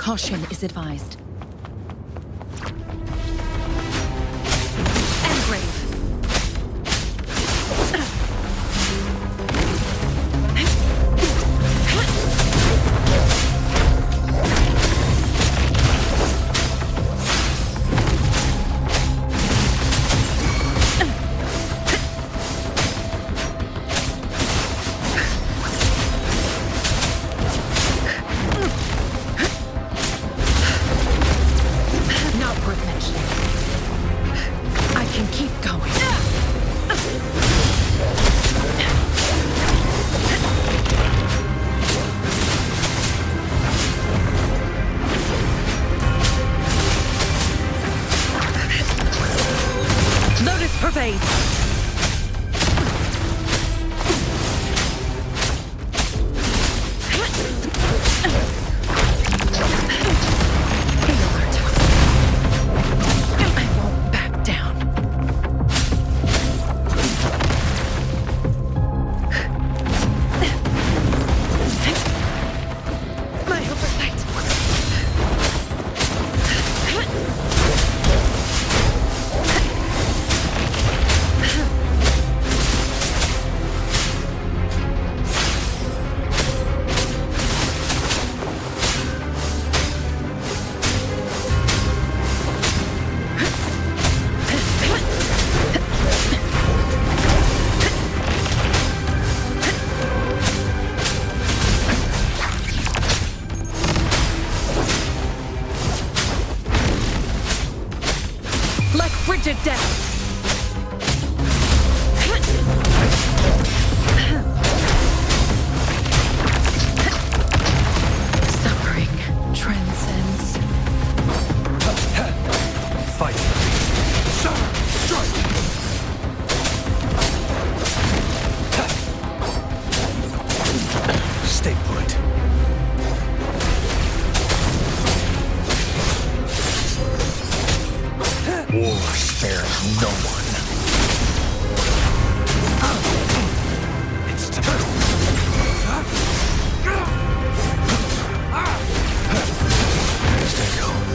Caution is advised. Frigid death! Suffering transcends. Fight! Strike! Stay put. War spares no one. It's time. Stay calm.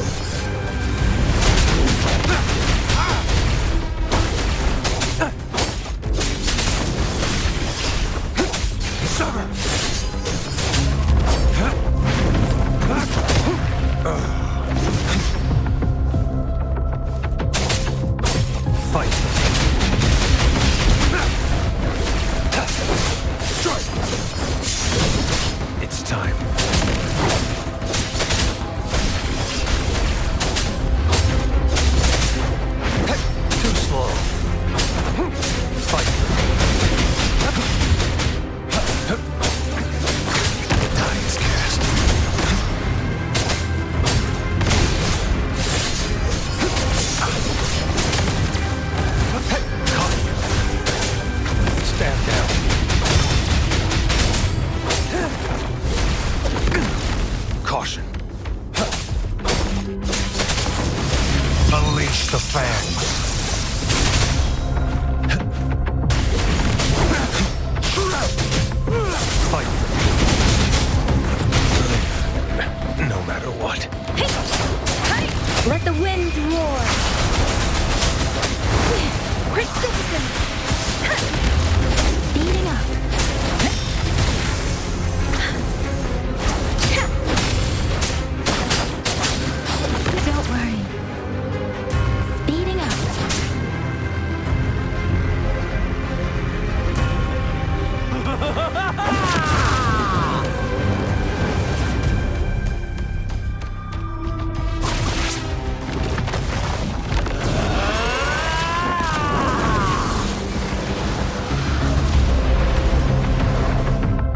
Fight. Strike. It's time. Too slow. Fight. Die is cast. Stand down. Caution. Unleash the fangs. Fight. Live. No matter what. Let the winds roar. Persistence. Speeding up. Don't worry. Speeding up.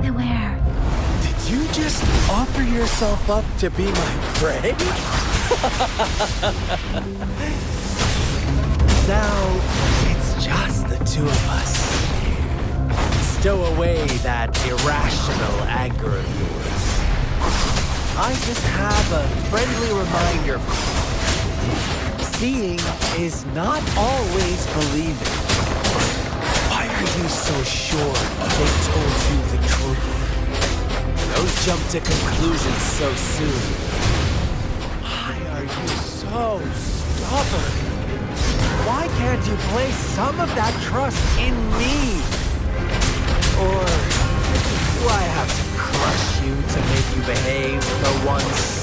Beware. Did you just offer yourself up to be my prey? Now, it's just the two of us. Stow away that irrational anger of yours. I just have a friendly reminder for you. Seeing is not always believing. Why are you so sure they told you the truth? Don't jump to conclusions so soon. are you so stubborn? Why can't you place some of that trust in me? Or do I have to crush you to make you behave for once?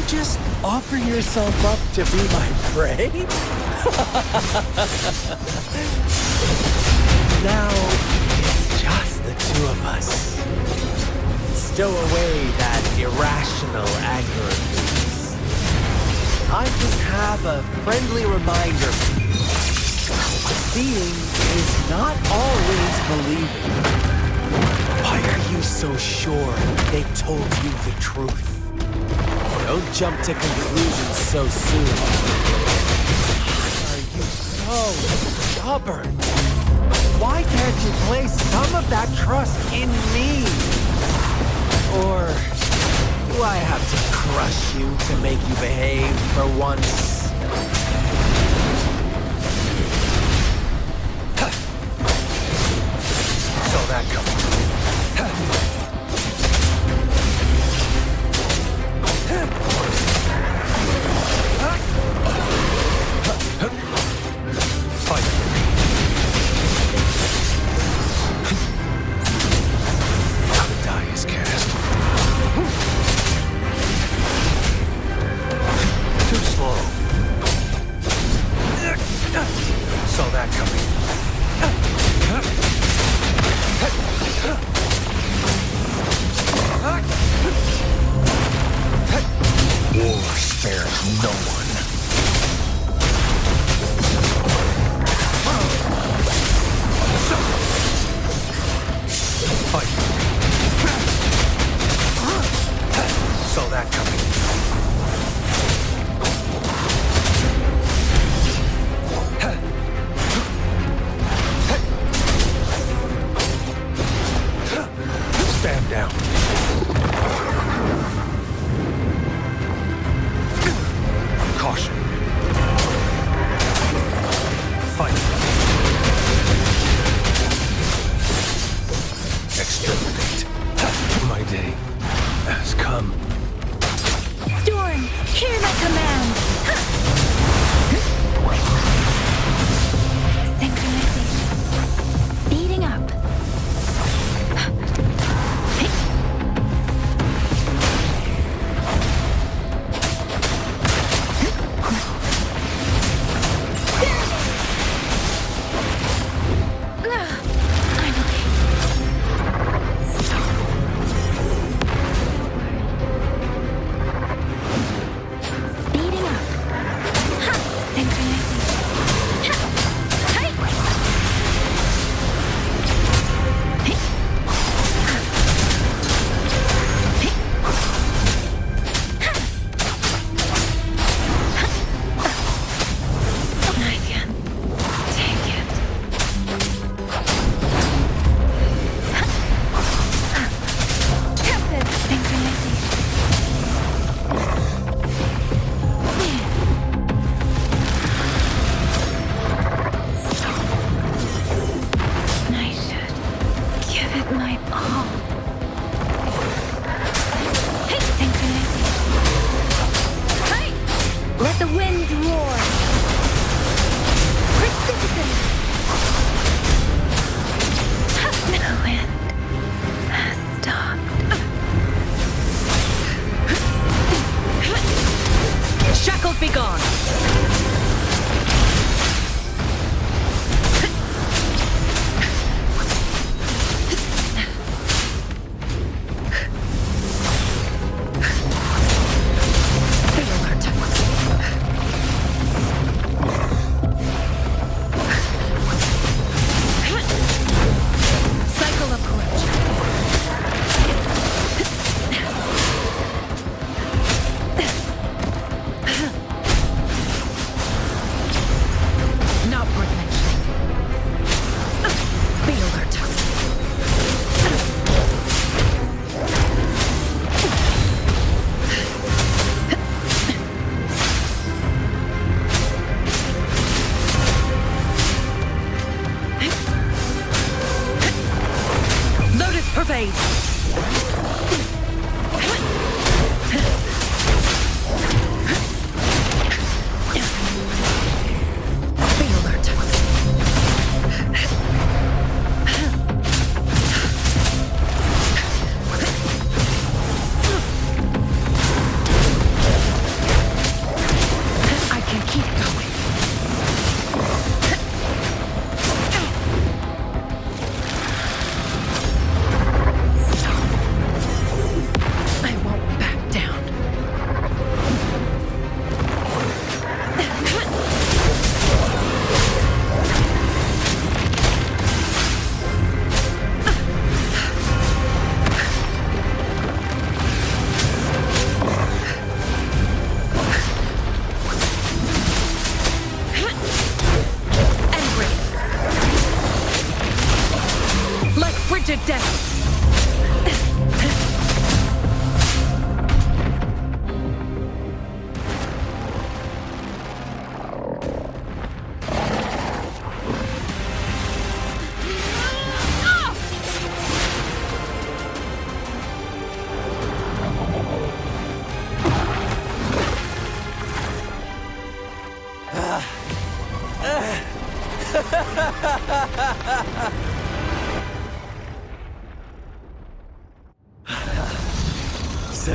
Just offer yourself up to be my prey? Now, it's just the two of us. Stow away that irrational anger of yours. I just have a friendly reminder for you. Seeing is not always believing. Why are you so sure they told you the truth? Don't jump to conclusions so soon. Why are you so stubborn? Why can't you place some of that trust in me? Or do I have to crush you to make you behave for once? Saw that coming.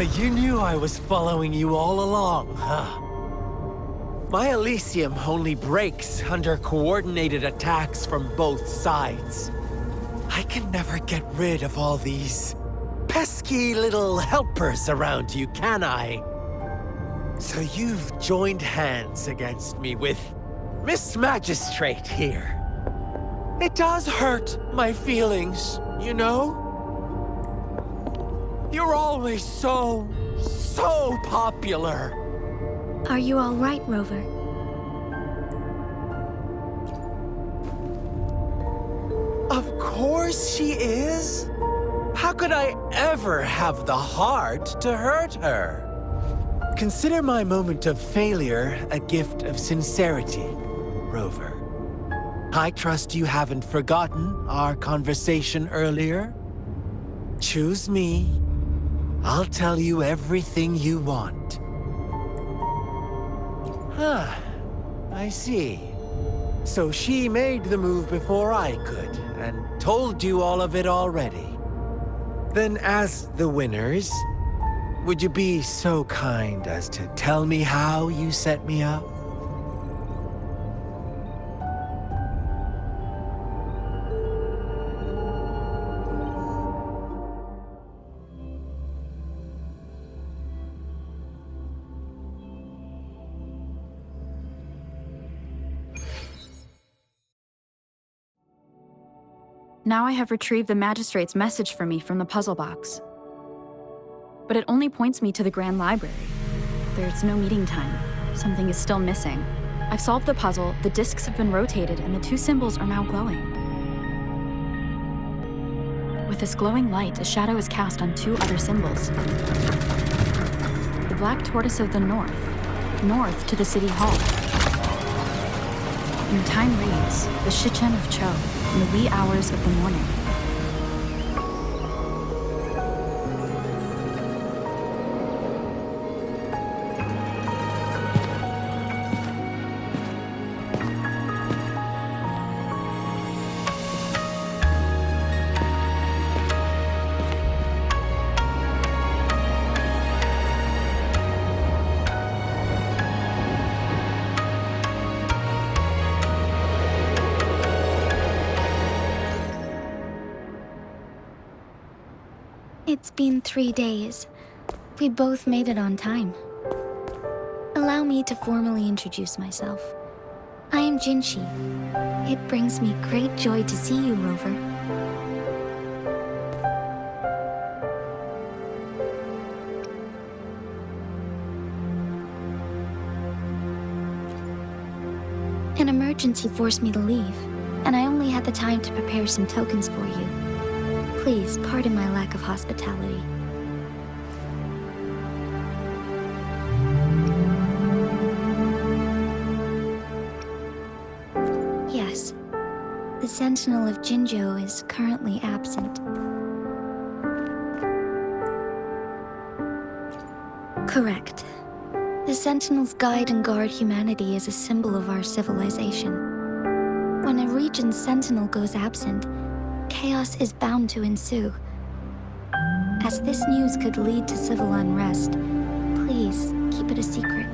You knew I was following you all along, huh? My Elysium only breaks under coordinated attacks from both sides. I can never get rid of all these pesky little helpers around you, can I? So you've joined hands against me with Miss Magistrate here. It does hurt my feelings, you know? You're always so popular. Are you all right, Rover? Of course she is. How could I ever have the heart to hurt her? Consider my moment of failure a gift of sincerity, Rover. I trust you haven't forgotten our conversation earlier. Choose me. I'll tell you everything you want. Huh. I see. So she made the move before I could, and told you all of it already. Then as the winners, would you be so kind as to tell me how you set me up? Now I have retrieved the Magistrate's message for me from the puzzle box. But it only points me to the Grand Library. There's no meeting time. Something is still missing. I've solved the puzzle, the discs have been rotated, and the two symbols are now glowing. With this glowing light, a shadow is cast on two other symbols. The black tortoise of the north to the City Hall. And the time reads, the Shichen of Cho, in the wee hours of the morning. It's been 3 days. We both made it on time. Allow me to formally introduce myself. I am Jinshi. It brings me great joy to see you, Rover. An emergency forced me to leave, and I only had the time to prepare some tokens for you. Please pardon my lack of hospitality. Yes, the Sentinel of Jinzhou is currently absent. Correct. The Sentinels guide and guard humanity as a symbol of our civilization. When a region's Sentinel goes absent, chaos is bound to ensue. As this news could lead to civil unrest, please keep it a secret.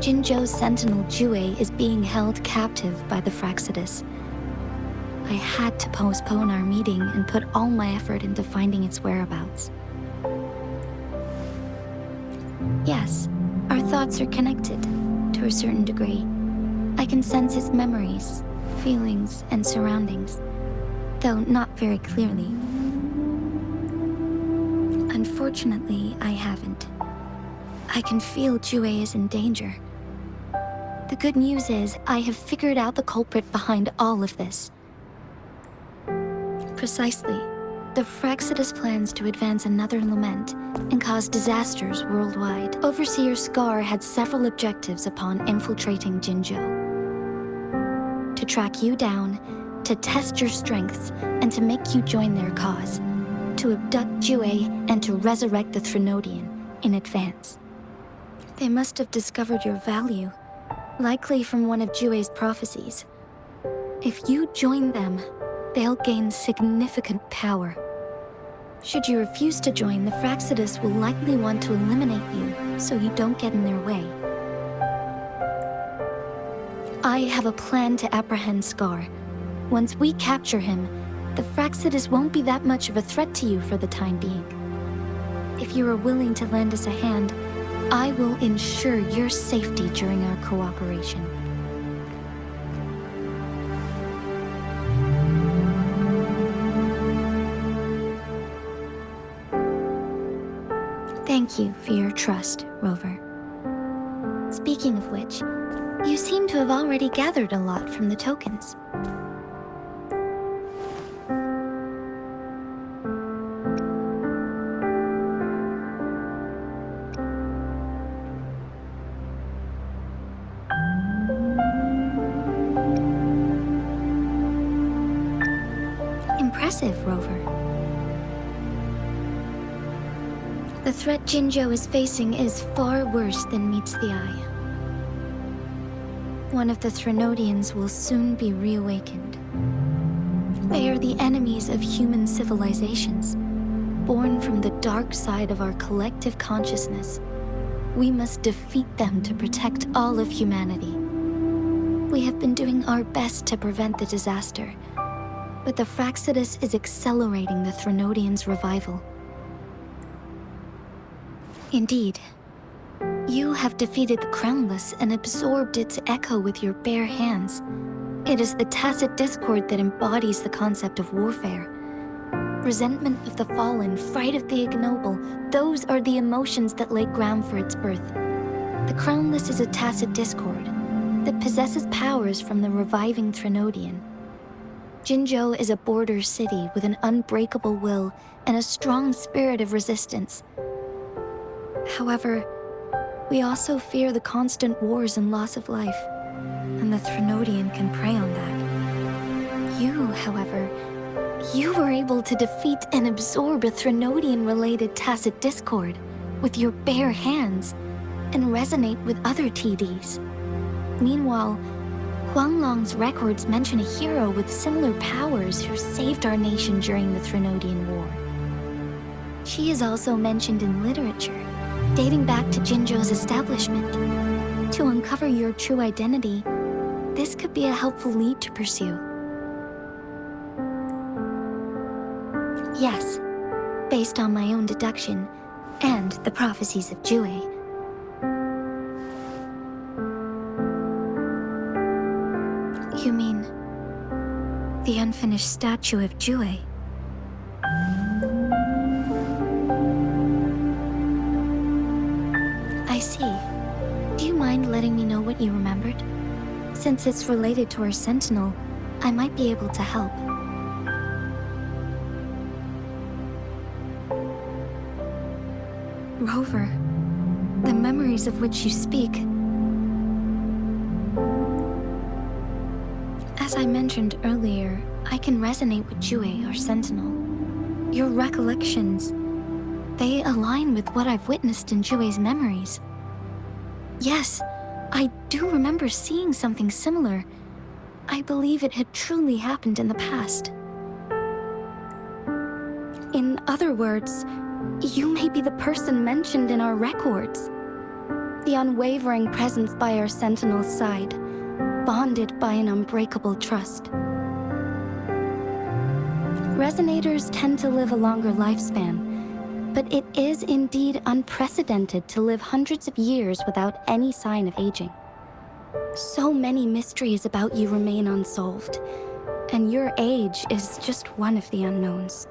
Jinzhou's Sentinel Jue is being held captive by the Fraxidus. I had to postpone our meeting and put all my effort into finding its whereabouts. Yes, our thoughts are connected, to a certain degree. I can sense his memories, feelings, and surroundings, though not very clearly. Unfortunately, I haven't. I can feel Jue is in danger. The good news is, I have figured out the culprit behind all of this. Precisely. The Fraxidus plans to advance another lament and cause disasters worldwide. Overseer Scar had several objectives upon infiltrating Jinzhou. To track you down, to test your strengths, and to make you join their cause. To abduct Jue and to resurrect the Threnodian in advance. They must have discovered your value, likely from one of Jue's prophecies. If you join them, they'll gain significant power. Should you refuse to join, the Fractsidus will likely want to eliminate you, so you don't get in their way. I have a plan to apprehend Scar. Once we capture him, the Fractsidus won't be that much of a threat to you for the time being. If you are willing to lend us a hand, I will ensure your safety during our cooperation. Thank you for your trust, Rover. Speaking of which, you seem to have already gathered a lot from the tokens. Impressive, Rover. The threat Jinzhou is facing is far worse than meets the eye. One of the Threnodians will soon be reawakened. They are the enemies of human civilizations, born from the dark side of our collective consciousness. We must defeat them to protect all of humanity. We have been doing our best to prevent the disaster, but the Fractsidus is accelerating the Threnodians' revival. Indeed, you have defeated the Crownless and absorbed its echo with your bare hands. It is the tacit discord that embodies the concept of warfare. Resentment of the fallen, fright of the ignoble, those are the emotions that lay ground for its birth. The Crownless is a tacit discord that possesses powers from the reviving Threnodian. Jinzhou is a border city with an unbreakable will and a strong spirit of resistance. However, we also fear the constant wars and loss of life, and the Threnodian can prey on that. You, however, you were able to defeat and absorb a Threnodian-related tacit discord with your bare hands and resonate with other TDs. Meanwhile, Huanglong's records mention a hero with similar powers who saved our nation during the Threnodian War. She is also mentioned in literature, dating back to Jinzhou's establishment. To uncover your true identity, this could be a helpful lead to pursue. Yes, based on my own deduction and the prophecies of Jue. You mean the unfinished statue of Jue? I see. Do you mind letting me know what you remembered? Since it's related to our Sentinel, I might be able to help. Rover, the memories of which you speak. As I mentioned earlier, I can resonate with Jue, our Sentinel. Your recollections, they align with what I've witnessed in Jue's memories. Yes, I do remember seeing something similar. I believe it had truly happened in the past. In other words, you may be the person mentioned in our records. The unwavering presence by our Sentinel's side, bonded by an unbreakable trust. Resonators tend to live a longer lifespan, but it is indeed unprecedented to live hundreds of years without any sign of aging. So many mysteries about you remain unsolved, and your age is just one of the unknowns.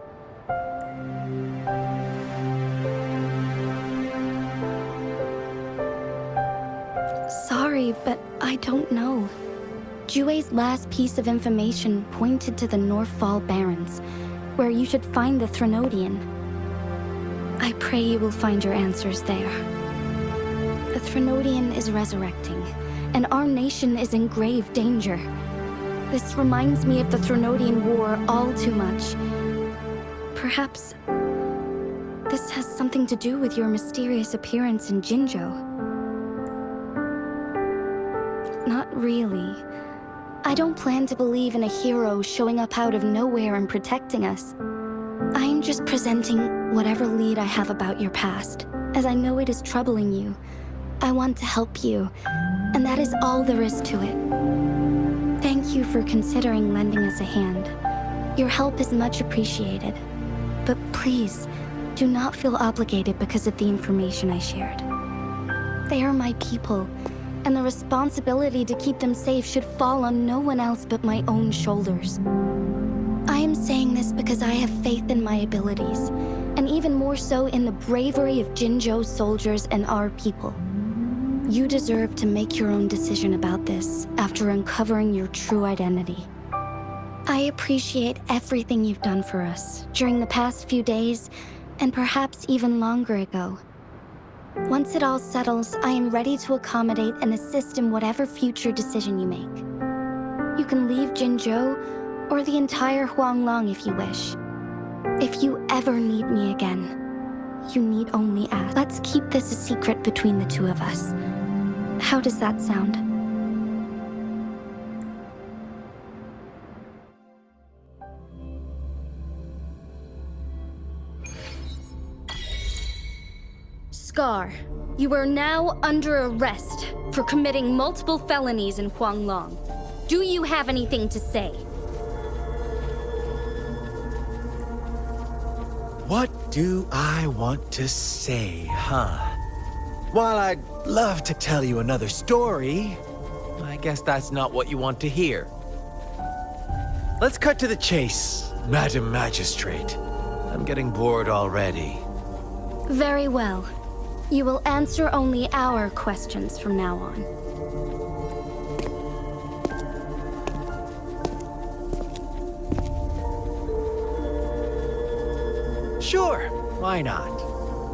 Sorry, but I don't know. Jue's last piece of information pointed to the Northfall Barrens, where you should find the Threnodian. I pray you will find your answers there. The Threnodian is resurrecting, and our nation is in grave danger. This reminds me of the Threnodian War all too much. Perhaps this has something to do with your mysterious appearance in Jinzhou. Not really. I don't plan to believe in a hero showing up out of nowhere and protecting us. I'm just presenting whatever lead I have about your past, as I know it is troubling you. I want to help you, and that is all there is to it. Thank you for considering lending us a hand. Your help is much appreciated. But please, do not feel obligated because of the information I shared. They are my people, and the responsibility to keep them safe should fall on no one else but my own shoulders. I am saying this because I have faith in my abilities, and even more so in the bravery of Jinzhou's soldiers and our people. You deserve to make your own decision about this after uncovering your true identity. I appreciate everything you've done for us during the past few days, and perhaps even longer ago. Once it all settles, I am ready to accommodate and assist in whatever future decision you make. You can leave Jinzhou or the entire Huanglong if you wish. If you ever need me again, you need only ask. Let's keep this a secret between the two of us. How does that sound? Scar, you are now under arrest for committing multiple felonies in Huanglong. Do you have anything to say? What do I want to say, huh? While I'd love to tell you another story, I guess that's not what you want to hear. Let's cut to the chase, Madam Magistrate. I'm getting bored already. Very well. You will answer only our questions from now on. Sure, why not?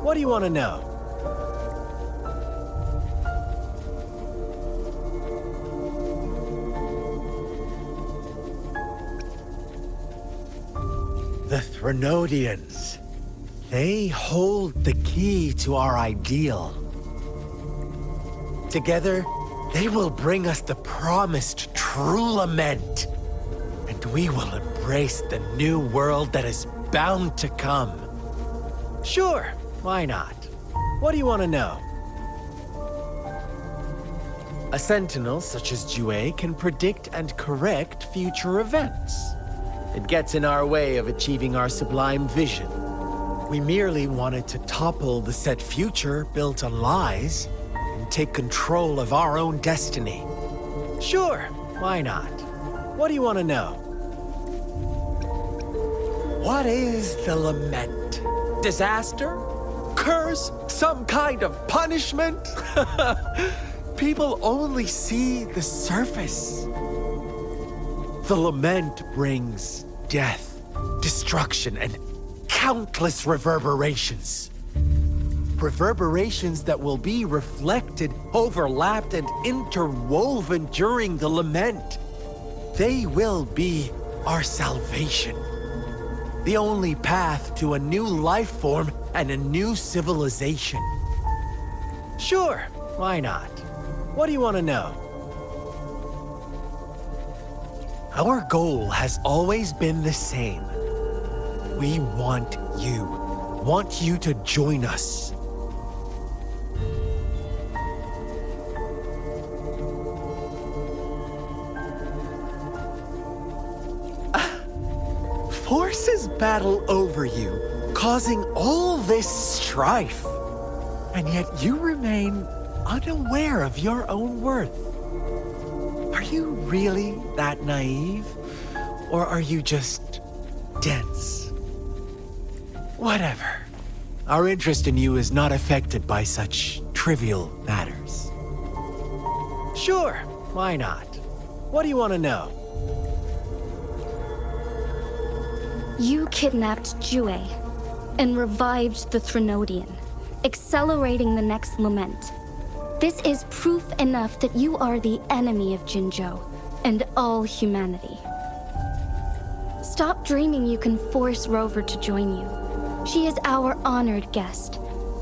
What do you want to know? The Threnodians. They hold the key to our ideal. Together, they will bring us the promised true lament. And we will embrace the new world that is bound to come. Sure, why not? What do you want to know? A sentinel such as Jue can predict and correct future events. It gets in our way of achieving our sublime vision. We merely wanted to topple the set future built on lies and take control of our own destiny. Sure, why not? What do you want to know? What is the lament? Disaster? Curse? Some kind of punishment? People only see the surface. The lament brings death, destruction, and countless reverberations. Reverberations that will be reflected, overlapped, and interwoven during the lament. They will be our salvation. The only path to a new life form and a new civilization. Sure, why not? What do you want to know? Our goal has always been the same. We want you to join us. Forces battle over you, causing all this strife. And yet you remain unaware of your own worth. Are you really that naive? Or are you just dense? Whatever. Our interest in you is not affected by such trivial matters. Sure, why not? What do you want to know? You kidnapped Jue and revived the Threnodian, accelerating the next lament. This is proof enough that you are the enemy of Jinzhou and all humanity. Stop dreaming you can force Rover to join you. She is our honored guest,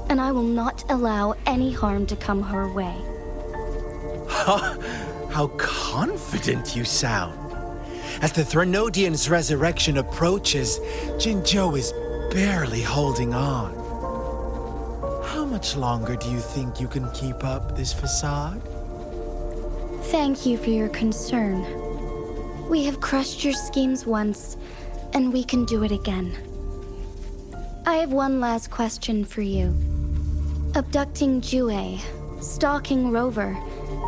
and I will not allow any harm to come her way. How confident you sound. As the Threnodian's resurrection approaches, Jinzhou is barely holding on. How much longer do you think you can keep up this facade? Thank you for your concern. We have crushed your schemes once, and we can do it again. I have one last question for you. Abducting Jue, stalking Rover,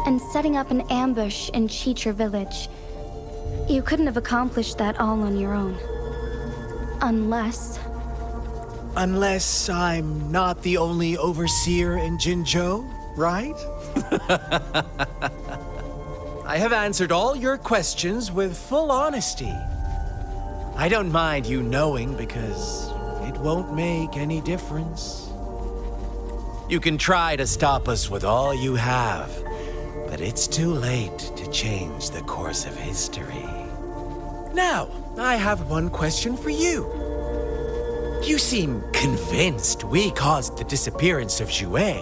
and setting up an ambush in Cheecher Village. You couldn't have accomplished that all on your own. Unless I'm not the only overseer in Jinzhou, right? I have answered all your questions with full honesty. I don't mind you knowing because it won't make any difference. You can try to stop us with all you have, but it's too late to change the course of history. Now, I have one question for you. You seem convinced we caused the disappearance of Jue.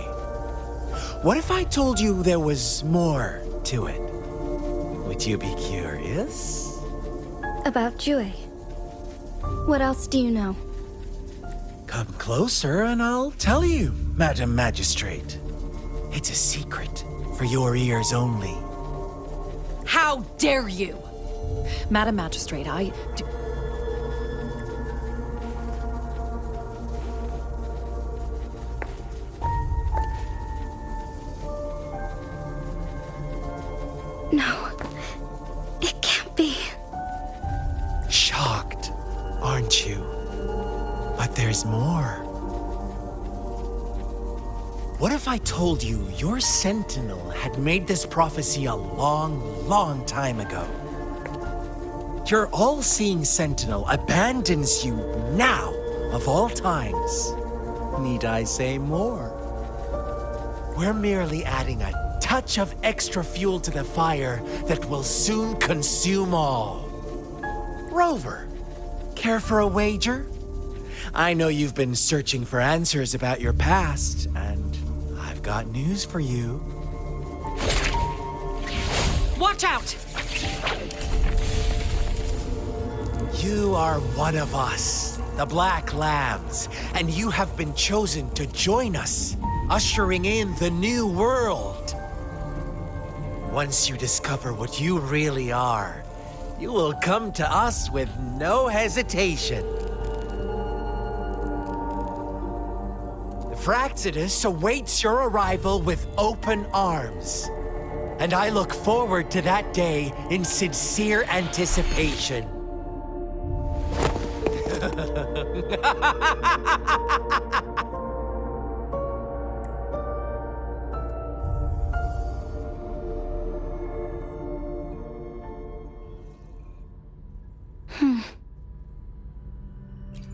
What if I told you there was more to it? Would you be curious? about Jue. What else do you know? Come closer and I'll tell you, Madam Magistrate. It's a secret for your ears only. How dare you! Madam Magistrate, I do... No, it can't be. Shocked, aren't you? But there's more. What if I told you your sentinel had made this prophecy a long, long time ago? Your all-seeing sentinel abandons you now, of all times. Need I say more? We're merely adding a touch of extra fuel to the fire that will soon consume all. Rover, care for a wager? I know you've been searching for answers about your past, and I've got news for you. Watch out! You are one of us, the Black Lambs, and you have been chosen to join us, ushering in the new world. Once you discover what you really are, you will come to us with no hesitation. The Fraxidus awaits your arrival with open arms, and I look forward to that day in sincere anticipation.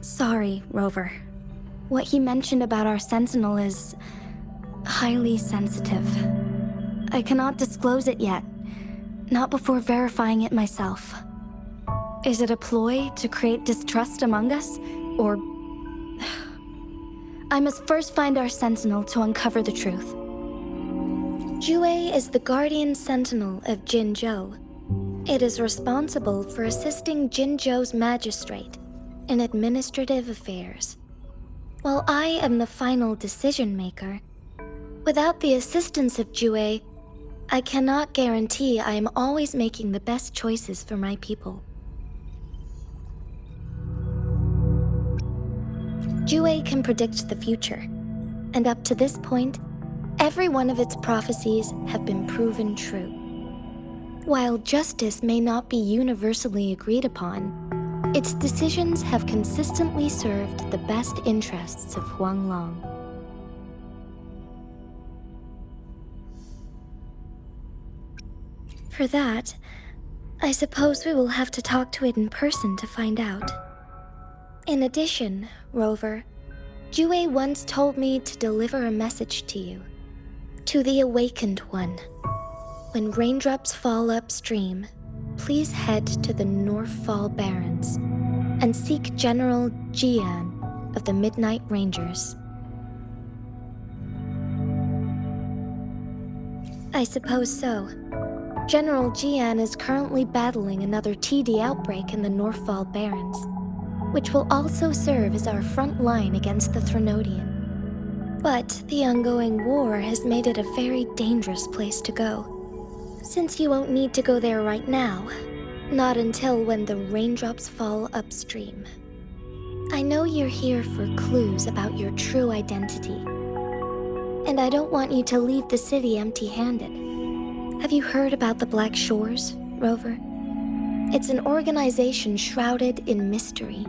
Sorry, Rover. What he mentioned about our sentinel is highly sensitive. I cannot disclose it yet, not before verifying it myself. Is it a ploy to create distrust among us, or... I must first find our sentinel to uncover the truth. Jue is the guardian sentinel of Jinzhou. It is responsible for assisting Jinzhou's magistrate in administrative affairs. While I am the final decision maker, without the assistance of Jue, I cannot guarantee I am always making the best choices for my people. Jue can predict the future, and up to this point, every one of its prophecies have been proven true. While justice may not be universally agreed upon, its decisions have consistently served the best interests of Huanglong. For that, I suppose we will have to talk to it in person to find out. In addition, Rover, Jue once told me to deliver a message to you. To the Awakened One. When raindrops fall upstream, please head to the Northfall Barrens and seek General Jian of the Midnight Rangers. I suppose so. General Jian is currently battling another TD outbreak in the Northfall Barrens. which will also serve as our front line against the Threnodian. But the ongoing war has made it a very dangerous place to go. Since you won't need to go there right now, not until when the raindrops fall upstream. I know you're here for clues about your true identity. And I don't want you to leave the city empty-handed. Have you heard about the Black Shores, Rover? It's an organization shrouded in mystery,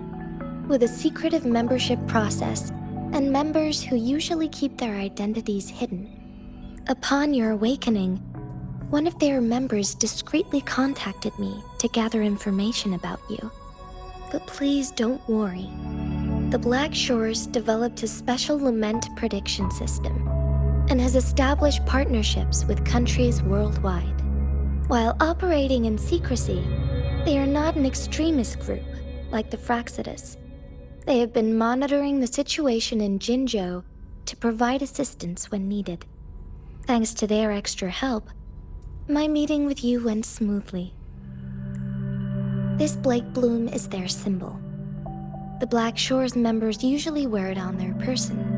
with a secretive membership process and members who usually keep their identities hidden. Upon your awakening, one of their members discreetly contacted me to gather information about you. But please don't worry. The Black Shores developed a special lament prediction system and has established partnerships with countries worldwide. While operating in secrecy, they are not an extremist group like the Fraxidus. They have been monitoring the situation in Jinzhou to provide assistance when needed. Thanks to their extra help, my meeting with you went smoothly. This Blake Bloom is their symbol. The Black Shores members usually wear it on their person.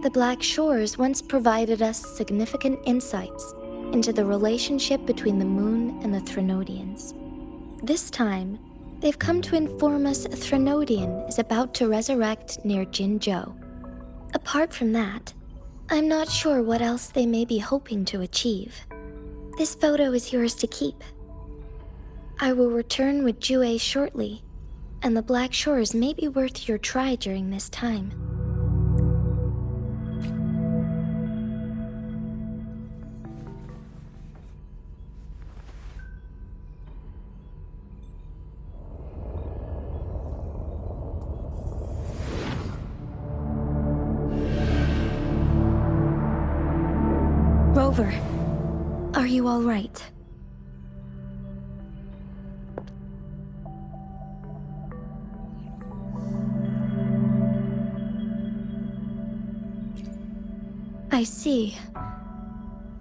The Black Shores once provided us significant insights into the relationship between the Moon and the Threnodians. This time, they've come to inform us a Threnodian is about to resurrect near Jinzhou. Apart from that, I'm not sure what else they may be hoping to achieve. This photo is yours to keep. I will return with Jue shortly, and the Black Shores may be worth your try during this time. Rover, are you all right? I see.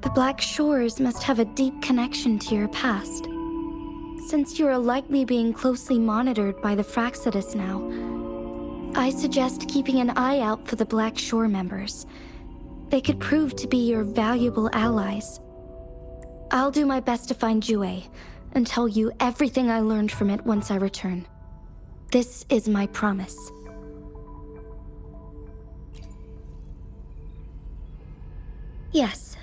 The Black Shores must have a deep connection to your past. Since you are likely being closely monitored by the Fraxidus now, I suggest keeping an eye out for the Black Shore members. They could prove to be your valuable allies. I'll do my best to find Jue and tell you everything I learned from it once I return. This is my promise. Yes,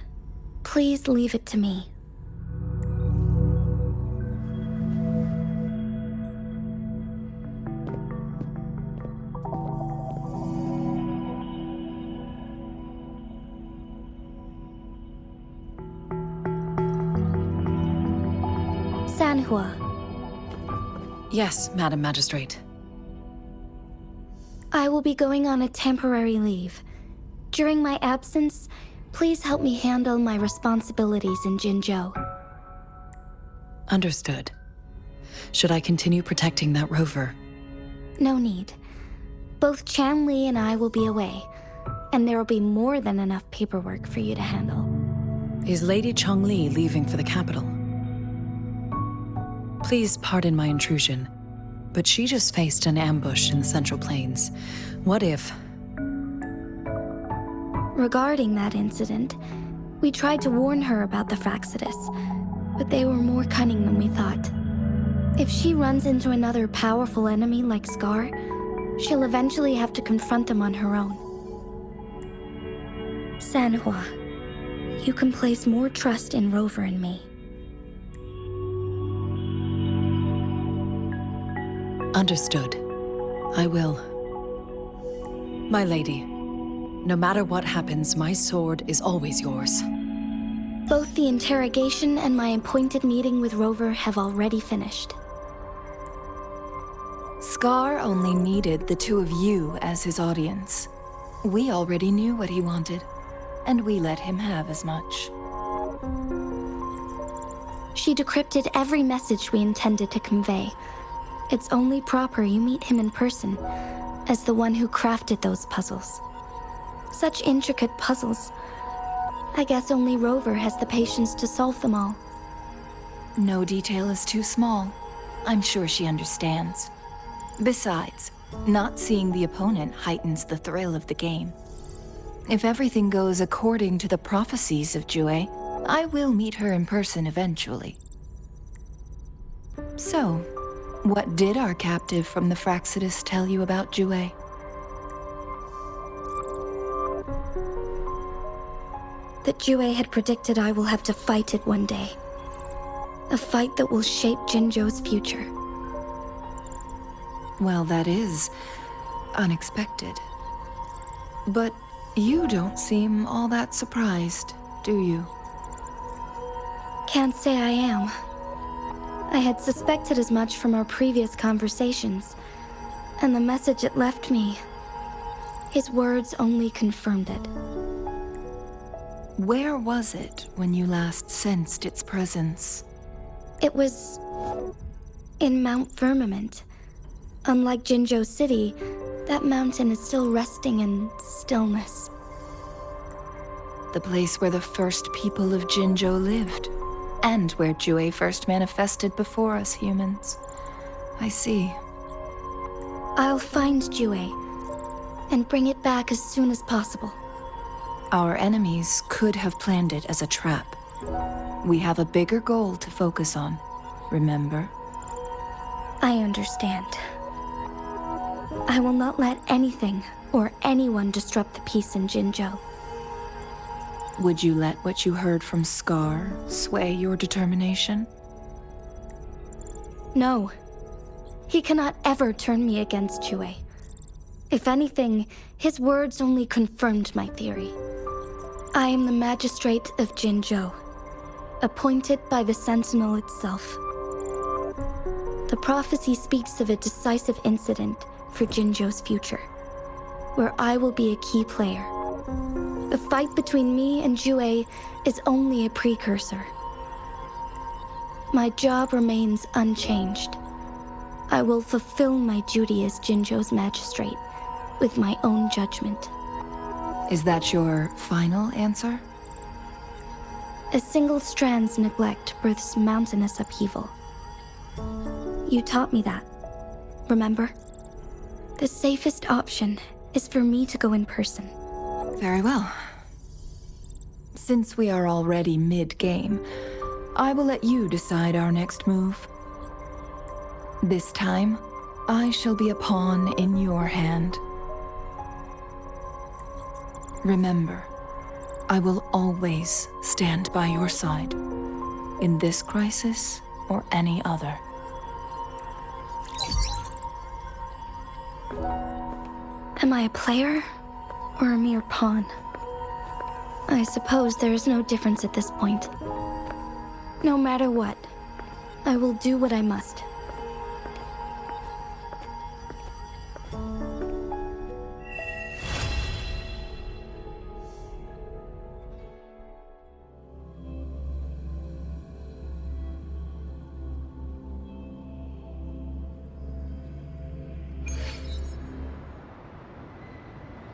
please leave it to me. Sanhua. Yes, Madam Magistrate. I will be going on a temporary leave. During my absence, please help me handle my responsibilities in Jinzhou. Understood. Should I continue protecting that rover? No need. Both Chanli and I will be away, and there will be more than enough paperwork for you to handle. Is Lady Chongli leaving for the capital? Please pardon my intrusion, but she just faced an ambush in the Central Plains. What if... Regarding that incident, we tried to warn her about the Fraxidus, but they were more cunning than we thought. If she runs into another powerful enemy like Scar, she'll eventually have to confront them on her own. Sanhua, you can place more trust in Rover and me. Understood. I will. My lady, no matter what happens, my sword is always yours. Both the interrogation and my appointed meeting with Rover have already finished. Scar only needed the two of you as his audience. We already knew what he wanted, and we let him have as much. She decrypted every message we intended to convey. It's only proper you meet him in person, as the one who crafted those puzzles. Such intricate puzzles. I guess only Rover has the patience to solve them all. No detail is too small. I'm sure she understands. Besides, not seeing the opponent heightens the thrill of the game. If everything goes according to the prophecies of Jue, I will meet her in person eventually. So, what did our captive from the Fraxidus tell you about Jue? That Jue had predicted I will have to fight it one day. A fight that will shape Jinzhou's future. Well, that is unexpected. But you don't seem all that surprised, do you? Can't say I am. I had suspected as much from our previous conversations, and the message it left me, his words only confirmed it. Where was it when you last sensed its presence? It was in Mount Firmament. Unlike Jinzhou City, that mountain is still resting in stillness. The place where the first people of Jinzhou lived, and where Jue first manifested before us humans. I see. I'll find Jue and bring it back as soon as possible. Our enemies could have planned it as a trap. We have a bigger goal to focus on, remember? I understand. I will not let anything or anyone disrupt the peace in Jinzhou. Would you let what you heard from Scar sway your determination? No. He cannot ever turn me against Jue. If anything, his words only confirmed my theory. I am the magistrate of Jinzhou, appointed by the Sentinel itself. The prophecy speaks of a decisive incident for Jinzhou's future, where I will be a key player. The fight between me and Jue is only a precursor. My job remains unchanged. I will fulfill my duty as Jinzhou's magistrate with my own judgment. Is that your final answer? A single strand's neglect births mountainous upheaval. You taught me that, remember? The safest option is for me to go in person. Very well. Since we are already mid-game, I will let you decide our next move. This time, I shall be a pawn in your hand. Remember, I will always stand by your side, in this crisis or any other. Am I a player or a mere pawn? I suppose there is no difference at this point. No matter what, I will do what I must.